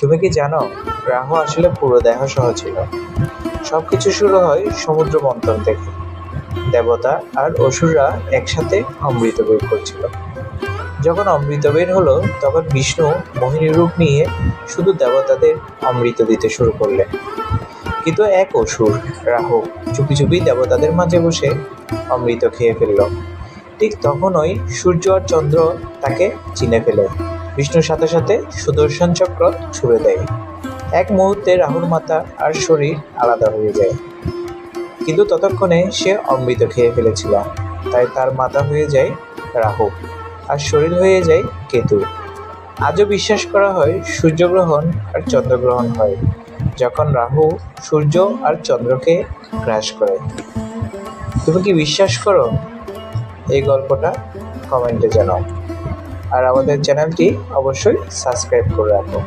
তুমি কি জানো, রাহু আসলে পুরো দেহ সহ ছিল। সবকিছু শুরু হয় সমুদ্র মন্থন থেকে। দেবতা আর অসুররা একসাথে অমৃত বের করছিল। যখন অমৃত বের হলো, তখন বিষ্ণু মোহিনী রূপ নিয়ে শুধু দেবতাদের অমৃত দিতে শুরু করলেন। কিন্তু এক অসুর, রাহু, চুপি চুপি দেবতাদের মাঝে বসে অমৃত খেয়ে ফেলল। ঠিক তখনই সূর্য আর চন্দ্র তাকে চিনে ফেলে। বিষ্ণুর সাথে সাথে সুদর্শন চক্র ছুড়ে দেয়। এক মুহূর্তে রাহুর মাথা আর শরীর আলাদা হয়ে যায়। কিন্তু ততক্ষণে সে অমৃত খেয়ে ফেলেছিল, তাই তার মাথা হয়ে যায় রাহু আর শরীর হয়ে যায় কেতু। আজও বিশ্বাস করা হয় সূর্যগ্রহণ আর চন্দ্রগ্রহণ হয় যখন রাহু সূর্য আর চন্দ্রকে গ্রাস করে। তুমি কি বিশ্বাস করো এই গল্পটা? কমেন্টে জানাও। আর আমাদের চ্যানেলটি অবশ্যই সাবস্ক্রাইব করে রাখো।